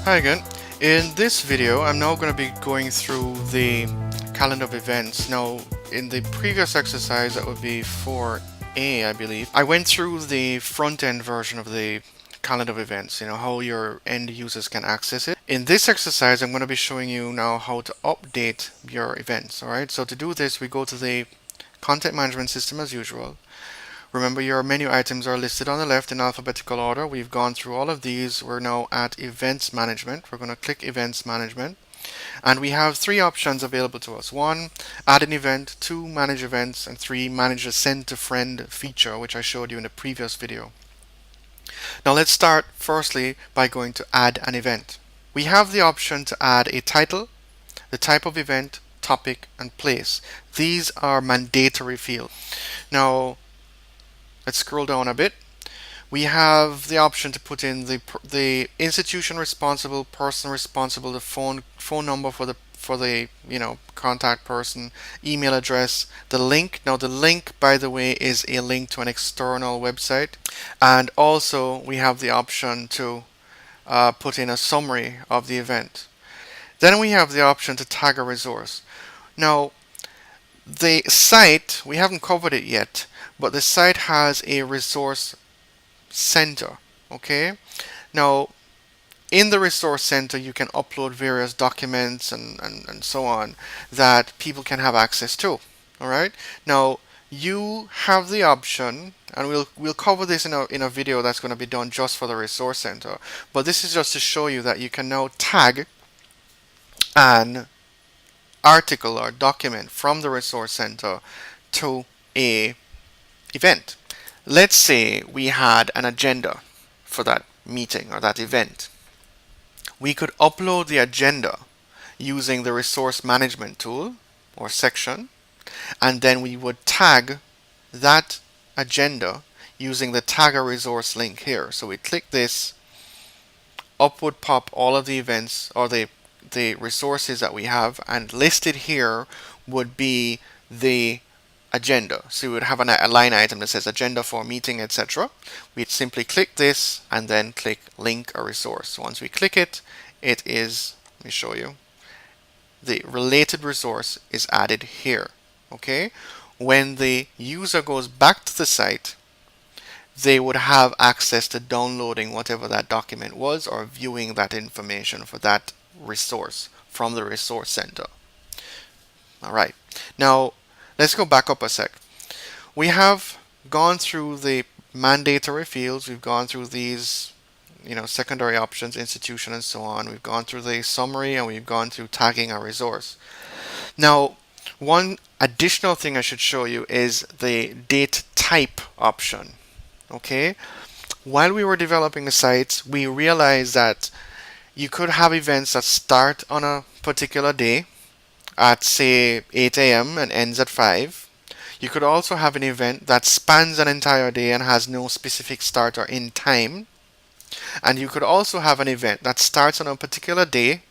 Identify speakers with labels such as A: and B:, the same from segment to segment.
A: Hi again. In this video, I'm now going to be going through the calendar of events. Now, in the previous exercise, that would be 4A, I believe, I went through the front-end version of the calendar of events, how your end users can access it. In this exercise, I'm going to be showing you now how to update your events. All right, so to do this, we go to the content management system as usual. Remember, your menu items are listed on the left in alphabetical order. We've gone through all of these. We're now at Events Management. We're going to click Events Management. And we have three options available to us. One, add an event. Two, manage events. And three, manage a send to friend feature, which I showed you in the previous video. Now let's start firstly by going to add an event. We have the option to add a title, the type of event, topic, and place. These are mandatory fields. Now, let's scroll down a bit. We have the option to put in the institution responsible, person responsible, the phone number for the contact person, email address, the link. Now the link, by the way, is a link to an external website, and also we have the option to put in a summary of the event. Then we have the option to tag a resource. Now the site, we haven't covered it yet, but the site has a resource center. Okay, now in the resource center you can upload various documents and so on that people can have access to. All right, now you have the option, and we'll cover this in a video that's going to be done just for the resource center, but this is just to show you that you can now tag an article or document from the resource center to a event. Let's say we had an agenda for that meeting or that event. We could upload the agenda using the resource management tool or section, and then we would tag that agenda using the tag a resource link here. So we click this, up would pop all of the events or the resources that we have, and listed here would be the agenda. So we would have a line item that says agenda for meeting, etc. We'd simply click this and then click link a resource. Once we click it, it is, let me show you, the related resource is added here. Okay, when the user goes back to the site, they would have access to downloading whatever that document was or viewing that information for that resource from the resource center. All right, now let's go back up a sec. We have gone through the mandatory fields. We've gone through these, secondary options, institution, and so on. We've gone through the summary, and we've gone through tagging a resource. Now, one additional thing I should show you is the date type option. Okay, while we were developing the sites, we realized that you could have events that start on a particular day at say 8 a.m. and ends at 5. You could also have an event that spans an entire day and has no specific start or end time. And you could also have an event that starts on a particular day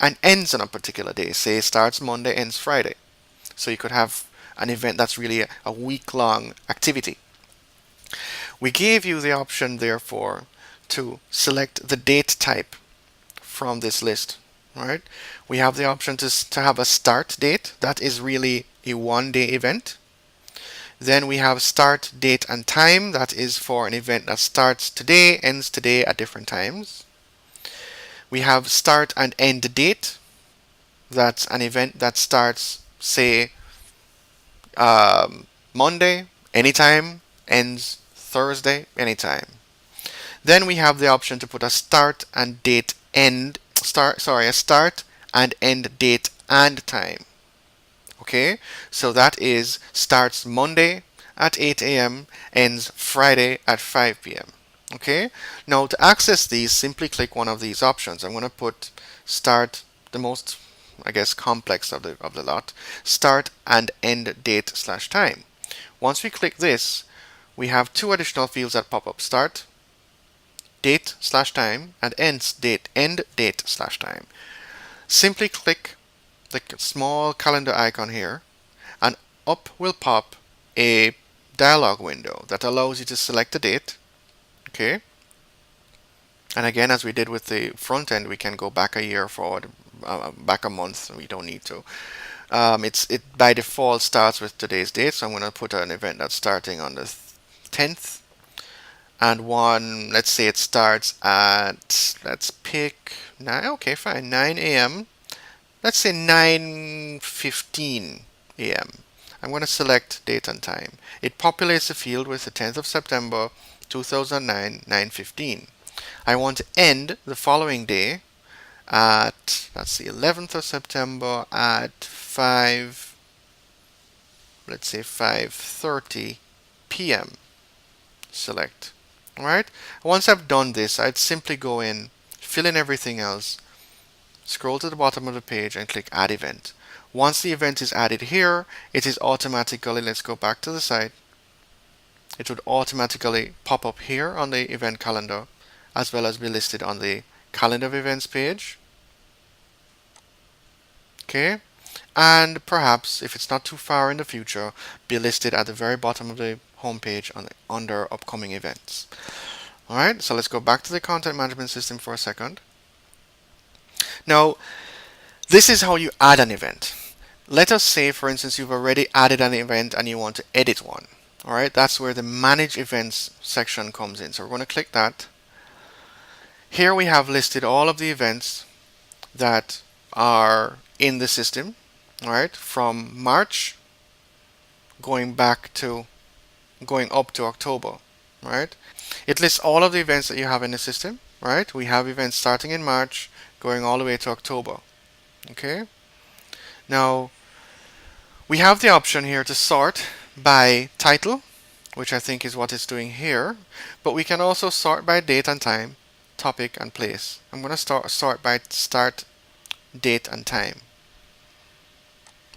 A: and ends on a particular day. Say starts Monday, ends Friday. So you could have an event that's really a week-long activity. We gave you the option, therefore, to select the date type from this list. All right, we have the option to have a start date. That is really a one-day event. Then we have start date and time. That is for an event that starts today, ends today at different times. We have start and end date. That's an event that starts, say, Monday, anytime, ends Thursday, anytime. Then we have the option to put a start and end date and time. Okay, so that is starts Monday at 8 a.m., ends Friday at 5 p.m. Okay, now to access these, simply click one of these options. I'm going to put start, the most, I guess, complex of the lot, start and end date / time. Once we click this, we have two additional fields that pop up: start date / time and end date / time. Simply click the small calendar icon here, and up will pop a dialog window that allows you to select a date. Okay, And again, as we did with the front end, we can go back a year forward, back a month. We don't need to. It by default starts with today's date, so I'm going to put an event that's starting on the 10th, and one, let's say it starts at, let's pick 9, okay, fine, 9 a.m. Let's say 9:15 a.m. I'm going to select date and time. It populates the field with the 10th of September 2009, 9:15. I want to end the following day at, that's the 11th of September at 5, let's say 5:30 p.m. Select. Alright? Once I've done this, I'd simply go in, fill in everything else, scroll to the bottom of the page and click Add Event. Once the event is added here, it is automatically, let's go back to the site, it would automatically pop up here on the event calendar, as well as be listed on the calendar of events page. Okay, and perhaps if it's not too far in the future, be listed at the very bottom of the homepage under upcoming events. Alright, so let's go back to the content management system for a second. Now, this is how you add an event. Let us say, for instance, you've already added an event and you want to edit one. Alright, that's where the Manage Events section comes in. So we're going to click that. Here we have listed all of the events that are in the system, alright, from March going up to October, right? It lists all of the events that you have in the system, right? We have events starting in March, going all the way to October, okay? Now, we have the option here to sort by title, which I think is what it's doing here, but we can also sort by date and time, topic and place. I'm going to sort by start, date and time.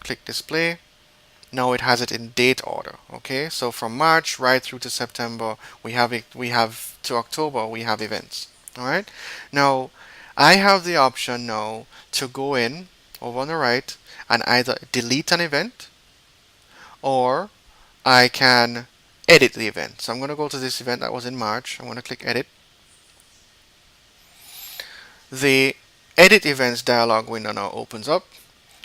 A: Click display. Now it has it in date order. Okay, so from March right through to September, we have to October, we have events. All right. Now I have the option now to go in over on the right and either delete an event, or I can edit the event. So I'm going to go to this event that was in March. I'm going to click edit. The edit events dialog window now opens up,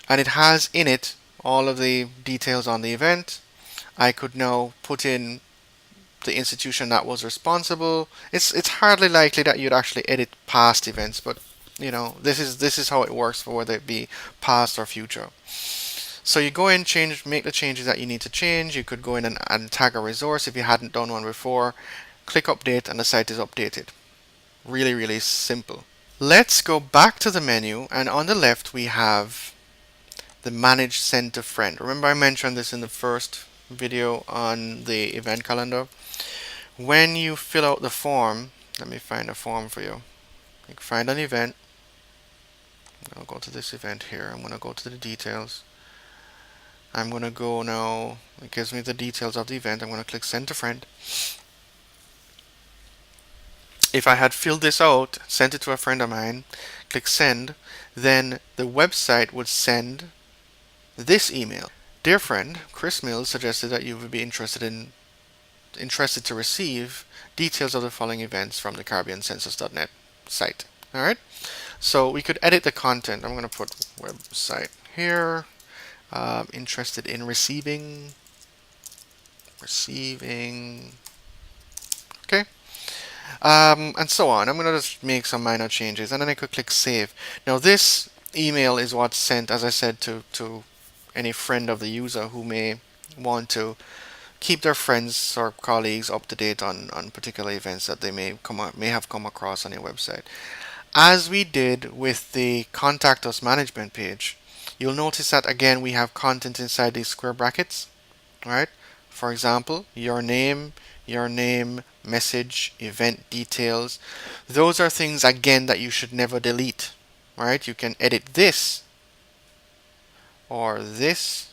A: and it has in it all of the details on the event. I could now put in the institution that was responsible. It's hardly likely that you'd actually edit past events, but you know, this is how it works for whether it be past or future. So you go in, make the changes that you need to change. You could go in and tag a resource if you hadn't done one before. Click update and the site is updated. Really, really simple. Let's go back to the menu, and on the left we have the Manage Send to Friend. Remember I mentioned this in the first video on the event calendar. When you fill out the form, let me find a form for you. You can find an event. I'll go to this event here. I'm going to go to the details. I'm going to go now, it gives me the details of the event. I'm going to click Send to Friend. If I had filled this out, sent it to a friend of mine, click Send, then the website would send this email. Dear friend, Chris Mills suggested that you would be interested to receive details of the following events from the CaribbeanCensus.net site. Alright, so we could edit the content. I'm going to put website here. Interested in receiving. Okay. And so on. I'm going to just make some minor changes, and then I could click Save. Now this email is what's sent, as I said, to any friend of the user who may want to keep their friends or colleagues up to date on particular events that they may have come across on your website. As we did with the Contact Us management page, you'll notice that again we have content inside these square brackets. Alright? For example, your name, message, event details. Those are things again that you should never delete. Alright? You can edit this or this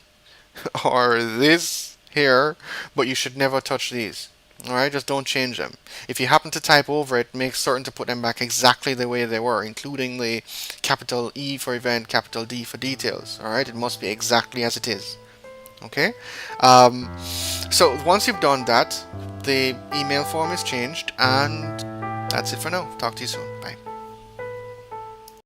A: or this here, but you should never touch these. Alright, just don't change them. If you happen to type over it, make certain to put them back exactly the way they were, including the capital E for event, capital D for details. Alright, it must be exactly as it is. Okay? So once you've done that, the email form is changed, and That's it for now. Talk to you soon. Bye.